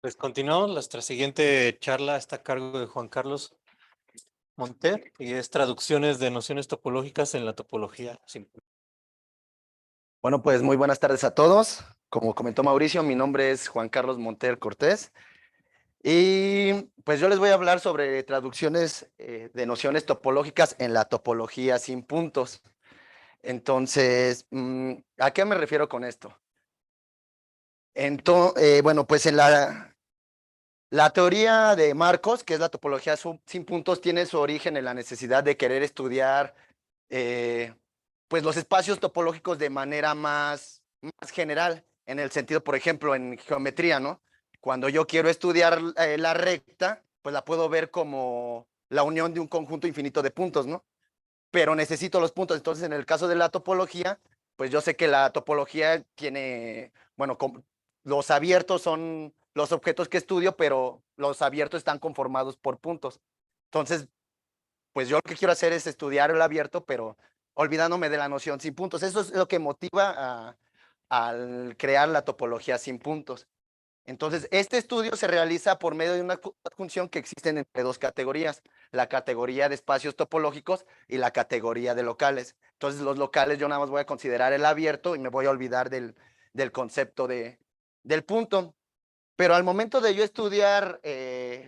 Pues continuamos, nuestra siguiente charla está a cargo de Juan Carlos Monter y es traducciones de nociones topológicas en la topología simple. Bueno, pues muy buenas tardes a todos. Como comentó Mauricio, mi nombre es Juan Carlos Monter Cortés y pues yo les voy a hablar sobre traducciones de nociones topológicas en la topología sin puntos. Entonces, ¿a qué me refiero con esto? Bueno, pues en la teoría de Marcos, que es la topología sin puntos, tiene su origen en la necesidad de querer estudiar eh, pues los espacios topológicos de manera más general, en el sentido, por ejemplo, en geometría, ¿no? Cuando yo quiero estudiar la recta, pues la puedo ver como la unión de un conjunto infinito de puntos, ¿no? Pero necesito los puntos. Entonces, en el caso de la topología, pues yo sé que la topología tiene, bueno, los abiertos son los objetos que estudio, pero los abiertos están conformados por puntos. Entonces, pues yo lo que quiero hacer es estudiar el abierto, pero olvidándome de la noción sin puntos. Eso es lo que motiva al crear la topología sin puntos. Entonces, este estudio se realiza por medio de una adjunción que existen entre dos categorías, la categoría de espacios topológicos y la categoría de locales. Entonces, los locales yo nada más voy a considerar el abierto y me voy a olvidar del concepto del punto. Pero al momento de yo estudiar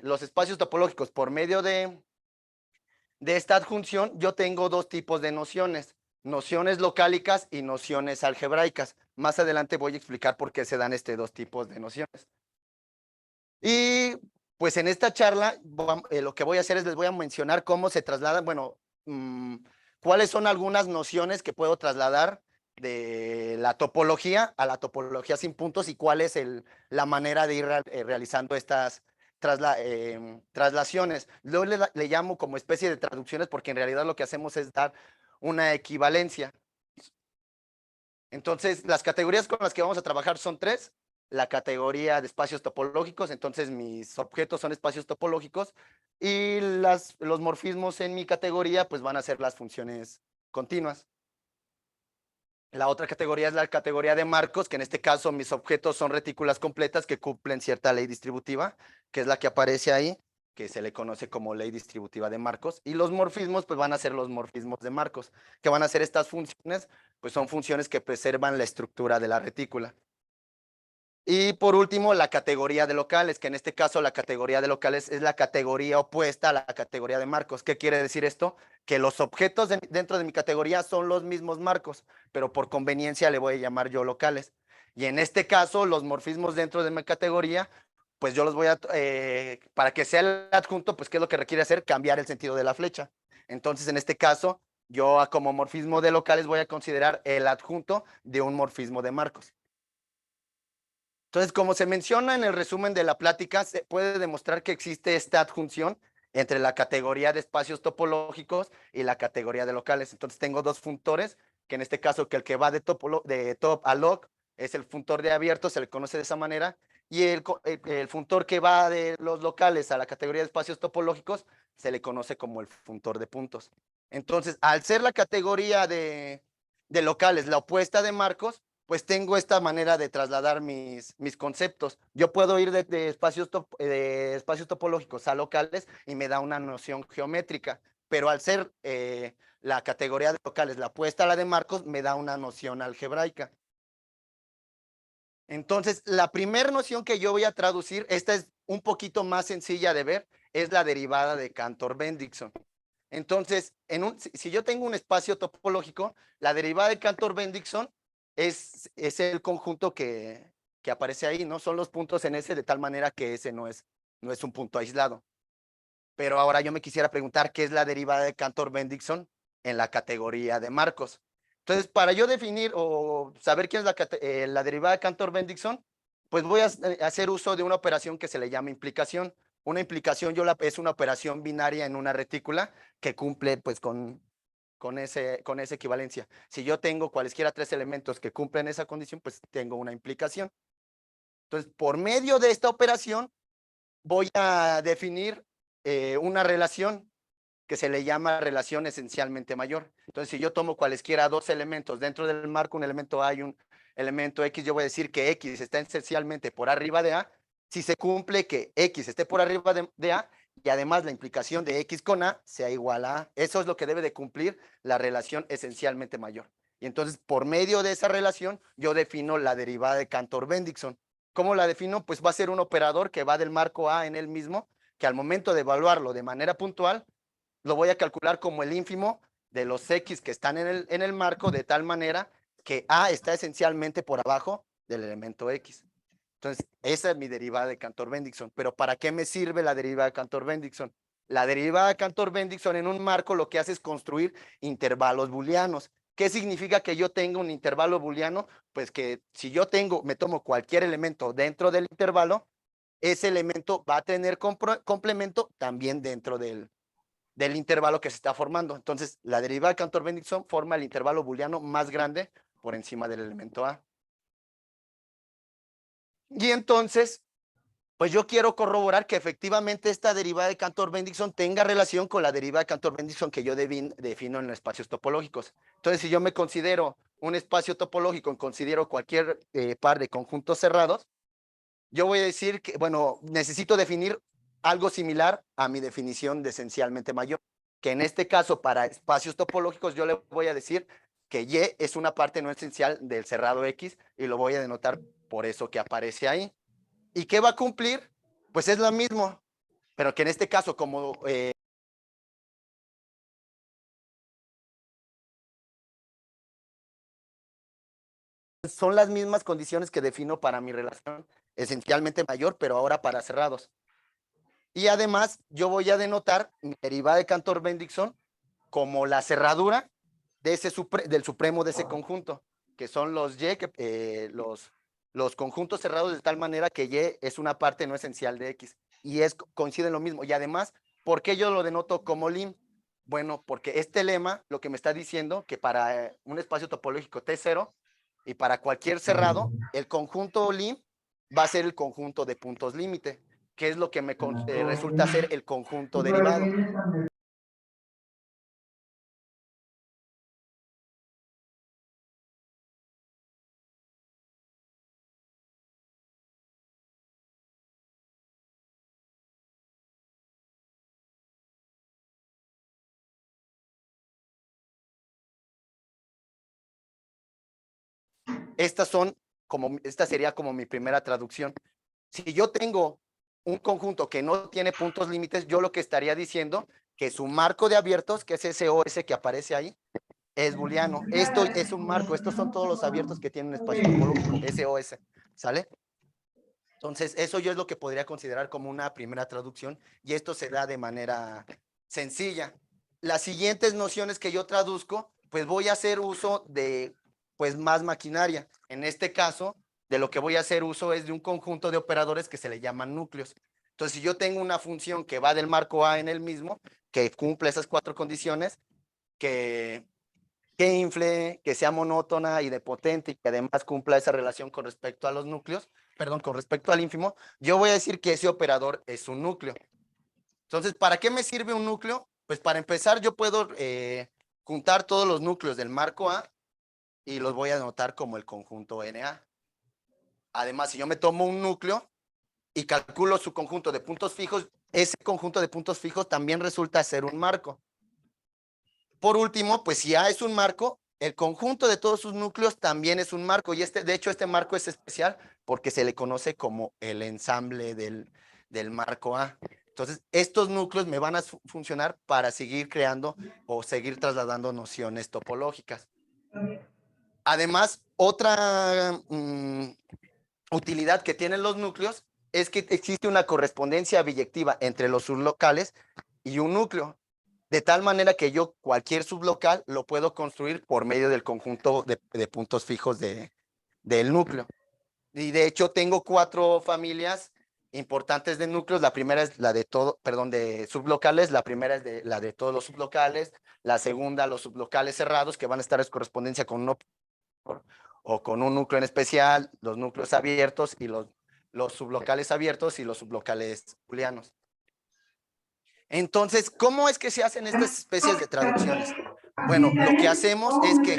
los espacios topológicos por medio de esta adjunción, yo tengo dos tipos de nociones locálicas y nociones algebraicas. Más adelante voy a explicar por qué se dan estos dos tipos de nociones. Y pues en esta charla lo que voy a hacer es les voy a mencionar cómo se trasladan, bueno, cuáles son algunas nociones que puedo trasladar de la topología a la topología sin puntos y cuál es la manera de ir realizando estas traslaciones. Yo le llamo como especie de traducciones porque en realidad lo que hacemos es dar una equivalencia. Entonces, las categorías con las que vamos a trabajar son tres. La categoría de espacios topológicos, entonces mis objetos son espacios topológicos y los morfismos en mi categoría pues van a ser las funciones continuas. La otra categoría es la categoría de marcos, que en este caso mis objetos son retículas completas que cumplen cierta ley distributiva, que es la que aparece ahí, que se le conoce como ley distributiva de Marcos. Y los morfismos, pues van a ser los morfismos de Marcos, que van a ser estas funciones, pues son funciones que preservan la estructura de la retícula. Y por último, la categoría de locales, que en este caso la categoría de locales es la categoría opuesta a la categoría de marcos. ¿Qué quiere decir esto? Que los objetos dentro de mi categoría son los mismos marcos, pero por conveniencia le voy a llamar yo locales. Y en este caso, los morfismos dentro de mi categoría, pues yo los voy para que sea el adjunto, pues ¿qué es lo que requiere hacer? Cambiar el sentido de la flecha. Entonces, en este caso, yo como morfismo de locales voy a considerar el adjunto de un morfismo de marcos. Entonces, como se menciona en el resumen de la plática, se puede demostrar que existe esta adjunción entre la categoría de espacios topológicos y la categoría de locales. Entonces, tengo dos funtores, que en este caso, que el que va de top a loc es el funtor de abierto, se le conoce de esa manera, y el funtor que va de los locales a la categoría de espacios topológicos se le conoce como el funtor de puntos. Entonces, al ser la categoría de locales la opuesta de marcos, pues tengo esta manera de trasladar mis conceptos. Yo puedo ir de espacios topológicos a locales y me da una noción geométrica, pero al ser la categoría de locales la opuesta a la de marcos, me da una noción algebraica. Entonces, la primera noción que yo voy a traducir, esta es un poquito más sencilla de ver, es la derivada de Cantor-Bendixson. Entonces, si yo tengo un espacio topológico, la derivada de Cantor-Bendixson es el conjunto que aparece ahí, ¿no? Son los puntos en ese de tal manera que ese no es un punto aislado. Pero ahora yo me quisiera preguntar qué es la derivada de Cantor-Bendixson en la categoría de marcos. Entonces, para yo definir o saber qué es la derivada de Cantor-Bendixson, pues voy a hacer uso de una operación que se le llama implicación. Una implicación es una operación binaria en una retícula que cumple pues con esa equivalencia. Si yo tengo cualesquiera tres elementos que cumplen esa condición, pues tengo una implicación. Entonces, por medio de esta operación, voy a definir una relación que se le llama relación esencialmente mayor. Entonces, si yo tomo cualesquiera dos elementos dentro del marco, un elemento A y un elemento X, yo voy a decir que X está esencialmente por arriba de A si se cumple que X esté por arriba de A y además la implicación de X con A sea igual a A. Eso es lo que debe de cumplir la relación esencialmente mayor. Y entonces, por medio de esa relación, yo defino la derivada de Cantor-Bendixson. ¿Cómo la defino? Pues va a ser un operador que va del marco A en él mismo, que al momento de evaluarlo de manera puntual, lo voy a calcular como el ínfimo de los X que están en el marco, de tal manera que A está esencialmente por abajo del elemento X. Entonces, esa es mi derivada de Cantor-Bendixson. Pero ¿para qué me sirve la derivada de Cantor-Bendixson? La derivada de Cantor-Bendixson en un marco lo que hace es construir intervalos booleanos. ¿Qué significa que yo tenga un intervalo booleano? Pues que si yo me tomo cualquier elemento dentro del intervalo, ese elemento va a tener complemento también dentro del intervalo que se está formando. Entonces, la derivada de Cantor-Bendixson forma el intervalo booleano más grande por encima del elemento A. Y entonces, pues yo quiero corroborar que efectivamente esta derivada de Cantor-Bendixson tenga relación con la derivada de Cantor-Bendixson que yo defino en los espacios topológicos. Entonces, si yo me considero un espacio topológico, considero cualquier par de conjuntos cerrados, yo voy a decir que, bueno, necesito definir algo similar a mi definición de esencialmente mayor, que en este caso para espacios topológicos yo le voy a decir que Y es una parte no esencial del cerrado X y lo voy a denotar por eso que aparece ahí. ¿Y qué va a cumplir? Pues es lo mismo, pero que en este caso como son las mismas condiciones que defino para mi relación esencialmente mayor, pero ahora para cerrados. Y además yo voy a denotar mi derivada de Cantor-Bendixson como la cerradura de del supremo de ese conjunto, que son los Y, los conjuntos cerrados de tal manera que Y es una parte no esencial de X. Y coincide en lo mismo. Y además, ¿por qué yo lo denoto como lim? Bueno, porque este lema lo que me está diciendo que para un espacio topológico T0 y para cualquier cerrado, el conjunto lim va a ser el conjunto de puntos límite, que es lo que me resulta ser el conjunto derivado. Esta sería como mi primera traducción. Si yo tengo un conjunto que no tiene puntos límites, yo lo que estaría diciendo que su marco de abiertos, que es ese OS que aparece ahí, es booleano. Esto es un marco, estos son todos los abiertos que tienen un espacio topológico, SOS, ¿sale? Entonces, eso yo es lo que podría considerar como una primera traducción y esto se da de manera sencilla. Las siguientes nociones que yo traduzco, pues voy a hacer uso de pues más maquinaria. En este caso, de lo que voy a hacer uso es de un conjunto de operadores que se le llaman núcleos. Entonces, si yo tengo una función que va del marco A en el mismo, que cumple esas 4 condiciones, que infle, que sea monótona y de potente y que además cumpla esa relación con respecto a los núcleos, perdón, con respecto al ínfimo, yo voy a decir que ese operador es un núcleo. Entonces, ¿para qué me sirve un núcleo? Pues para empezar, yo puedo juntar todos los núcleos del marco A y los voy a anotar como el conjunto NA. Además, si yo me tomo un núcleo y calculo su conjunto de puntos fijos, ese conjunto de puntos fijos también resulta ser un marco. Por último, pues si A es un marco, el conjunto de todos sus núcleos también es un marco. Y de hecho, este marco es especial porque se le conoce como el ensamble del marco A. Entonces, estos núcleos me van a funcionar para seguir creando o seguir trasladando nociones topológicas. Además, otra utilidad que tienen los núcleos es que existe una correspondencia biyectiva entre los sublocales y un núcleo. De tal manera que yo cualquier sublocal lo puedo construir por medio del conjunto de puntos fijos del núcleo. Y de hecho tengo 4 familias importantes de núcleos. La primera es la de de sublocales. La primera es la de todos los sublocales. La segunda, los sublocales cerrados, que van a estar en correspondencia con uno o con un núcleo en especial, los núcleos abiertos y los sublocales abiertos y los sublocales booleanos. Entonces, ¿cómo es que se hacen estas especies de traducciones? Bueno, lo que hacemos es que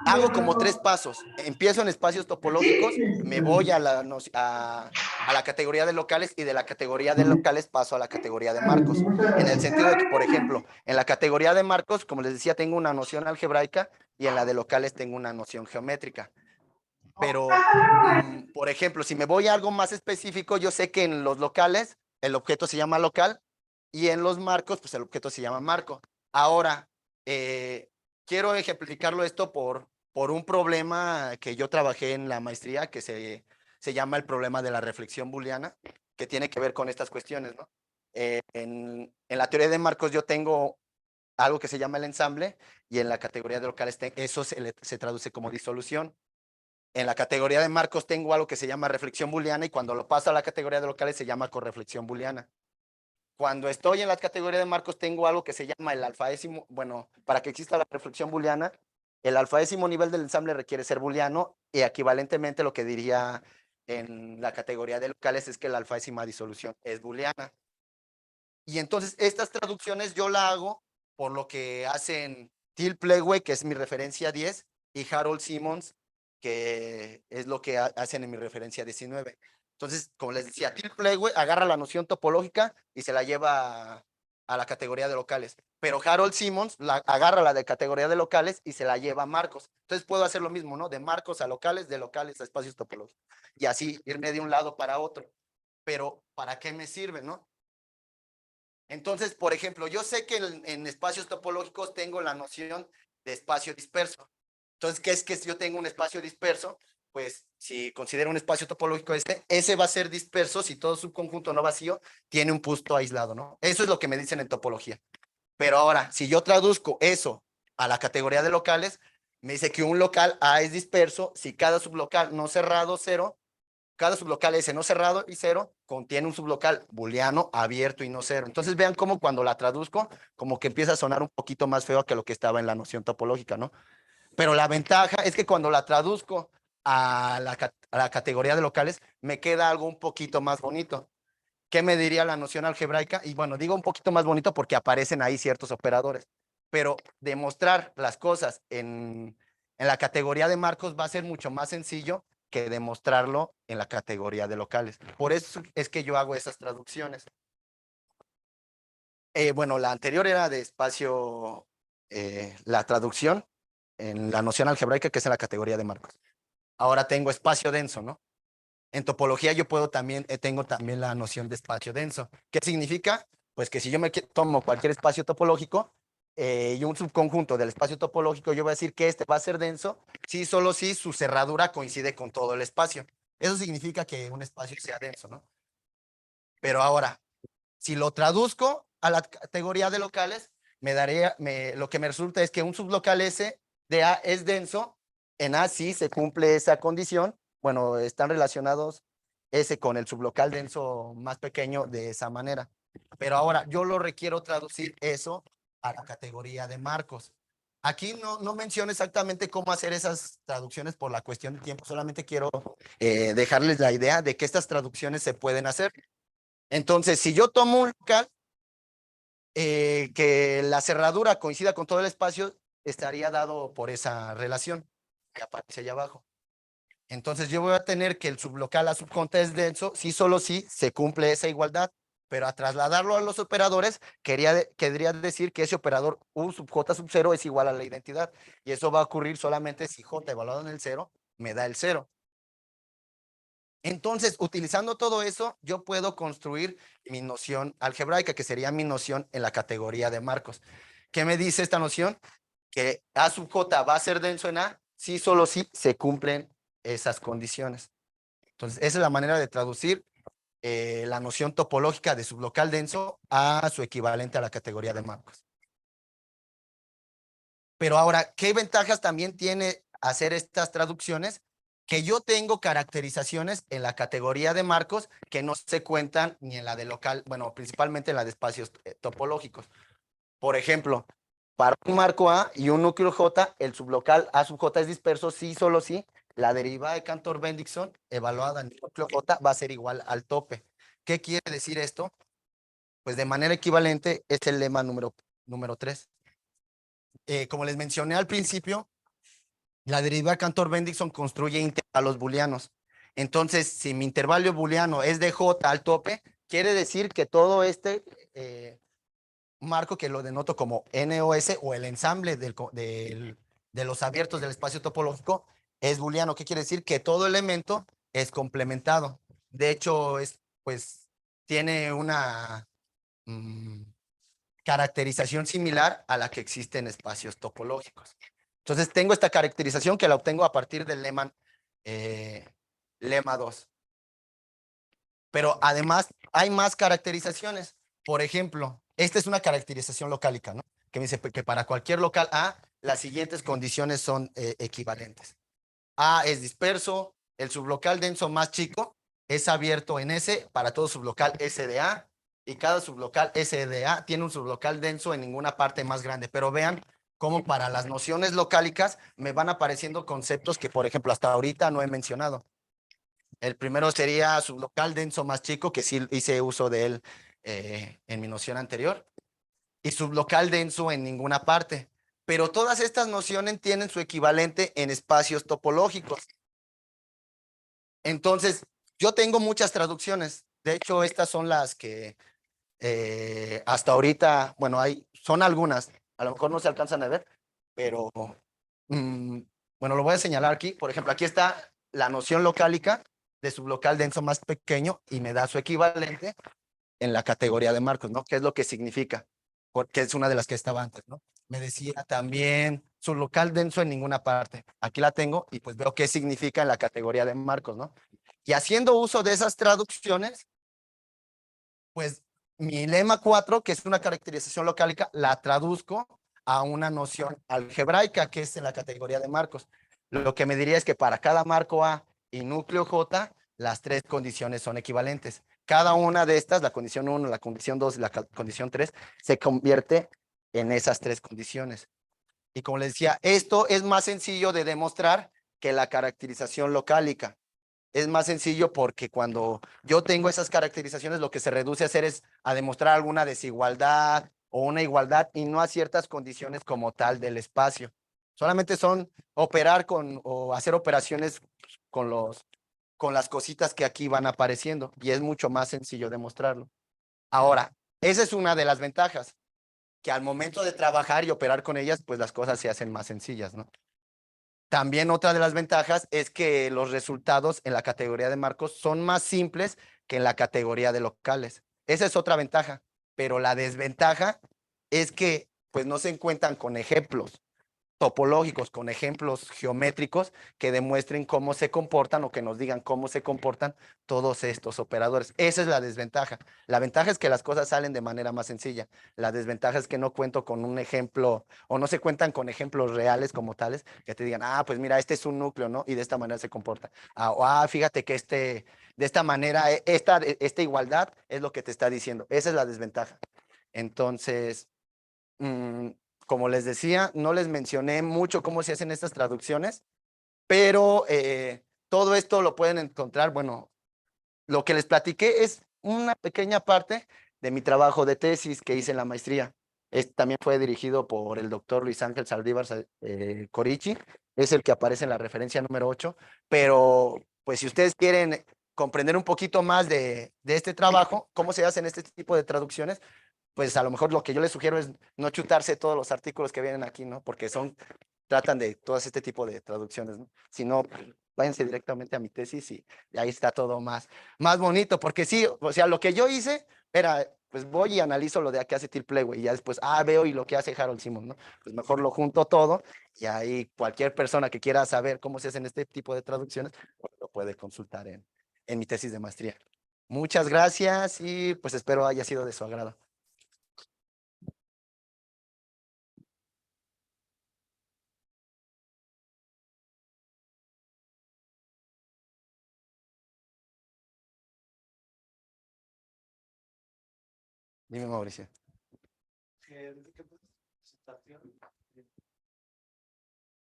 hago como 3 pasos. Empiezo en espacios topológicos, me voy a la categoría de locales y de la categoría de locales paso a la categoría de marcos. En el sentido de que, por ejemplo, en la categoría de marcos, como les decía, tengo una noción algebraica y en la de locales tengo una noción geométrica. Pero, por ejemplo, si me voy a algo más específico, yo sé que en los locales el objeto se llama local y en los marcos, pues el objeto se llama marco. Ahora, quiero ejemplificarlo esto por un problema que yo trabajé en la maestría que se llama el problema de la reflexión booleana, que tiene que ver con estas cuestiones, ¿no? En la teoría de marcos yo tengo algo que se llama el ensamble y en la categoría de locales eso se traduce como disolución. En la categoría de marcos tengo algo que se llama reflexión booleana y cuando lo paso a la categoría de locales se llama correflexión booleana. Cuando estoy en la categoría de marcos tengo algo que se llama el alfaésimo, bueno, para que exista la reflexión booleana, el alfaésimo nivel del ensamble requiere ser booleano y equivalentemente lo que diría en la categoría de locales es que la alfaésima disolución es booleana. Y entonces estas traducciones yo la hago por lo que hacen Till Plewey, que es mi referencia 10, y Harold Simmons, que es lo que hacen en mi referencia 19. Entonces, como les decía, Till Plewey agarra la noción topológica y se la lleva a la categoría de locales. Pero Harold Simmons agarra la de categoría de locales y se la lleva a marcos. Entonces puedo hacer lo mismo, ¿no? De marcos a locales, de locales a espacios topológicos. Y así irme de un lado para otro. Pero, ¿para qué me sirve, no? Entonces, por ejemplo, yo sé que en espacios topológicos tengo la noción de espacio disperso. Entonces, ¿qué es que si yo tengo un espacio disperso? Pues si considero un espacio topológico ese va a ser disperso si todo subconjunto no vacío tiene un punto aislado, ¿no? Eso es lo que me dicen en topología. Pero ahora, si yo traduzco eso a la categoría de locales, me dice que un local A es disperso si cada sublocal no cerrado, cero, cada sublocal S no cerrado y cero contiene un sublocal booleano abierto y no cero. Entonces vean cómo cuando la traduzco, como que empieza a sonar un poquito más feo que lo que estaba en la noción topológica, ¿no? Pero la ventaja es que cuando la traduzco a la categoría de locales, me queda algo un poquito más bonito. ¿Qué me diría la noción algebraica? Y bueno, digo un poquito más bonito porque aparecen ahí ciertos operadores, pero demostrar las cosas en la categoría de marcos va a ser mucho más sencillo que demostrarlo en la categoría de locales. Por eso es que yo hago esas traducciones. Bueno, la anterior era de espacio, la traducción en la noción algebraica, que es en la categoría de marcos. Ahora tengo espacio denso, ¿no? En topología yo puedo también, tengo también la noción de espacio denso. ¿Qué significa? Pues que si yo tomo cualquier espacio topológico y un subconjunto del espacio topológico, yo voy a decir que este va a ser denso si solo si su cerradura coincide con todo el espacio. Eso significa que un espacio sea denso, ¿no? Pero ahora, si lo traduzco a la categoría de locales, lo que me resulta es que un sublocal S de A es denso, en A sí se cumple esa condición, bueno, están relacionados S con el sublocal denso más pequeño de esa manera. Pero ahora yo lo requiero traducir eso a la categoría de marcos. Aquí no menciono exactamente cómo hacer esas traducciones por la cuestión de tiempo, solamente quiero dejarles la idea de que estas traducciones se pueden hacer. Entonces, si yo tomo un local que la cerradura coincida con todo el espacio, estaría dado por esa relación que aparece allá abajo. Entonces, yo voy a tener que el sublocal a subconte es denso, si solo si se cumple esa igualdad, pero a trasladarlo a los operadores, querría decir que ese operador U sub J sub 0 es igual a la identidad, y eso va a ocurrir solamente si J evaluado en el 0 me da el 0. Entonces, utilizando todo eso, yo puedo construir mi noción algebraica, que sería mi noción en la categoría de marcos. ¿Qué me dice esta noción? Que A sub J va a ser denso en A, si solo si se cumplen esas condiciones. Entonces, esa es la manera de traducir la noción topológica de sublocal denso a su equivalente a la categoría de marcos. Pero ahora, ¿qué ventajas también tiene hacer estas traducciones? Que yo tengo caracterizaciones en la categoría de marcos que no se cuentan ni en la de local, bueno, principalmente en la de espacios topológicos. Por ejemplo, para un marco A y un núcleo J, el sublocal A sub J es disperso sí, solo sí, la derivada de Cantor-Bendixson evaluada en el núcleo J va a ser igual al tope. ¿Qué quiere decir esto? Pues de manera equivalente es el lema número 3. como les mencioné al principio, la derivada Cantor-Bendixson construye intervalos booleanos. Entonces, si mi intervalo booleano es de J al tope, quiere decir que todo este marco, que lo denoto como NOS o el ensamble de los abiertos del espacio topológico, es booleano. ¿Qué quiere decir? Que todo elemento es complementado. De hecho, pues, tiene una caracterización similar a la que existe en espacios topológicos. Entonces, tengo esta caracterización que la obtengo a partir del lema 2. Pero además hay más caracterizaciones. Por ejemplo, esta es una caracterización locálica, ¿no? Que me dice que para cualquier local A, las siguientes condiciones son equivalentes. A es disperso, el sublocal denso más chico es abierto en S para todo sublocal S de A, y cada sublocal S de A tiene un sublocal denso en ninguna parte más grande. Pero vean cómo para las nociones locálicas me van apareciendo conceptos que, por ejemplo, hasta ahorita no he mencionado. El primero sería sublocal denso más chico, que sí hice uso de él en mi noción anterior, y sublocal denso en ninguna parte. Pero todas estas nociones tienen su equivalente en espacios topológicos. Entonces, yo tengo muchas traducciones. De hecho, estas son las que hasta ahorita, bueno, son algunas. A lo mejor no se alcanzan a ver, pero bueno, lo voy a señalar aquí. Por ejemplo, aquí está la noción locálica de sublocal denso más pequeño y me da su equivalente en la categoría de marcos, ¿no? ¿Qué es lo que significa? Porque es una de las que estaba antes, ¿no? Me decía también sublocal denso en ninguna parte. Aquí la tengo y pues veo qué significa en la categoría de marcos, ¿no? Y haciendo uso de esas traducciones, pues mi lema 4, que es una caracterización locálica, la traduzco a una noción algebraica, que es en la categoría de marcos. Lo que me diría es que para cada marco A y núcleo J, las tres condiciones son equivalentes. Cada una de estas, la condición 1, la condición 2 y la condición 3, se convierte en esas tres condiciones. Y como les decía, esto es más sencillo de demostrar que la caracterización locálica. Es más sencillo porque cuando yo tengo esas caracterizaciones, lo que se reduce a hacer es a demostrar alguna desigualdad o una igualdad y no a ciertas condiciones como tal del espacio. Solamente son operar o hacer operaciones con las cositas que aquí van apareciendo y es mucho más sencillo demostrarlo. Ahora, esa es una de las ventajas, que al momento de trabajar y operar con ellas, pues las cosas se hacen más sencillas, ¿no? También otra de las ventajas es que los resultados en la categoría de marcos son más simples que en la categoría de locales. Esa es otra ventaja, pero la desventaja es que pues no se encuentran con ejemplos topológicos, con ejemplos geométricos que demuestren cómo se comportan o que nos digan cómo se comportan todos estos operadores. Esa es la desventaja. La ventaja es que las cosas salen de manera más sencilla. La desventaja es que no cuento con un ejemplo o no se cuentan con ejemplos reales como tales que te digan, pues mira, este es un núcleo, ¿no? Y de esta manera se comporta. Fíjate que de esta manera, esta igualdad es lo que te está diciendo. Esa es la desventaja. Entonces, como les decía, no les mencioné mucho cómo se hacen estas traducciones, pero todo esto lo pueden encontrar, bueno, lo que les platiqué es una pequeña parte de mi trabajo de tesis que hice en la maestría. También fue dirigido por el doctor Luis Ángel Saldívar Corichi, es el que aparece en la referencia número 8, pero pues si ustedes quieren comprender un poquito más de este trabajo, cómo se hacen este tipo de traducciones, pues a lo mejor lo que yo les sugiero es no chutarse todos los artículos que vienen aquí, ¿no? Porque tratan de todo este tipo de traducciones, ¿no? Si no, váyanse directamente a mi tesis y ahí está todo más bonito, porque sí, o sea, lo que yo hice era, pues voy y analizo lo de aquí hace Till Plewey y ya después, veo y lo que hace Harold Simon, ¿no? Pues mejor lo junto todo y ahí cualquier persona que quiera saber cómo se hacen este tipo de traducciones, pues lo puede consultar en mi tesis de maestría. Muchas gracias y pues espero haya sido de su agrado. Dime, Mauricio. ¿Desde qué punto de presentación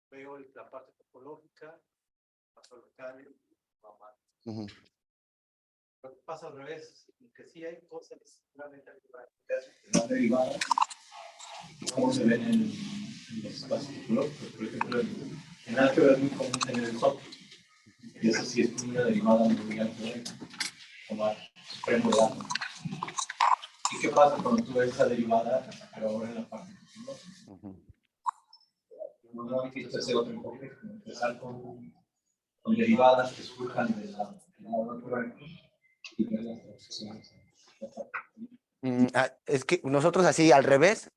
veo la parte topológica, paso local, mamá? Lo que pasa al revés, que sí hay cosas realmente derivadas, cómo se ven en los espacios topológicos. Por ejemplo, en álgebra es muy común tener el SOP, y eso sí es como una derivada muy algebraica, tomar supremo de átomo. ¿Y qué pasa cuando tú ves esa derivada, pero ahora en la parte topológica? No necesitas hacer otro enfoque, empezar con derivadas que surjan de la naturaleza y ver las transacciones. Es que nosotros así al revés,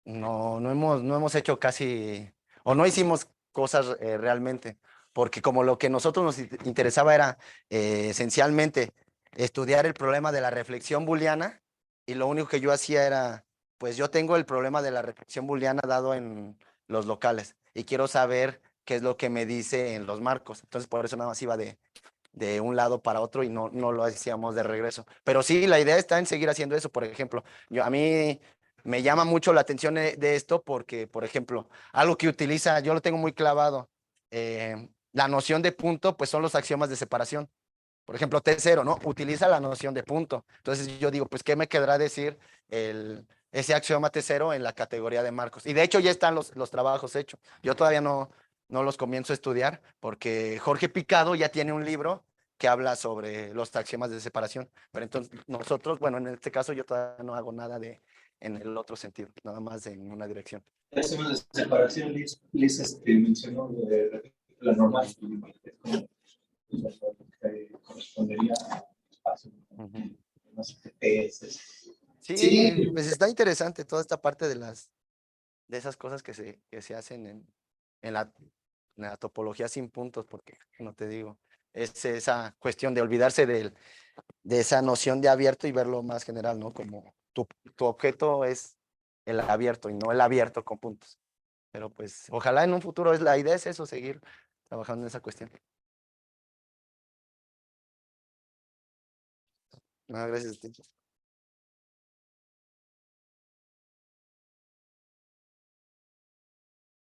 no hemos hecho casi, o no hicimos cosas realmente, porque como lo que nosotros nos interesaba era esencialmente estudiar el problema de la reflexión booleana, y lo único que yo hacía era, pues yo tengo el problema de la reflexión booleana dado en los locales, y quiero saber qué es lo que me dice en los marcos, entonces por eso nada más iba de un lado para otro y no lo hacíamos de regreso. Pero sí, la idea está en seguir haciendo eso. Por ejemplo, a mí me llama mucho la atención de esto porque, por ejemplo, algo que utiliza, yo lo tengo muy clavado, la noción de punto, pues son los axiomas de separación. Por ejemplo, T0, ¿no? Utiliza la noción de punto. Entonces yo digo, pues, ¿qué me quedará decir ese axioma T0 en la categoría de marcos? Y de hecho ya están los trabajos hechos. Yo todavía no los comienzo a estudiar porque Jorge Picado ya tiene un libro que habla sobre los axiomas de separación. Pero entonces nosotros, bueno, en este caso yo todavía no hago nada en el otro sentido, nada más en una dirección. Ese de separación, Liz mencionó de la normal, es como que correspondería a espacio, no sé, TPS. Sí, pues está interesante toda esta parte de esas cosas que se hacen en la topología sin puntos, porque no te digo, es esa cuestión de olvidarse de esa noción de abierto y verlo más general, ¿no? Como tu objeto es el abierto y no el abierto con puntos. Pero pues ojalá en un futuro la idea es eso, seguir trabajando en esa cuestión. No, gracias a ti.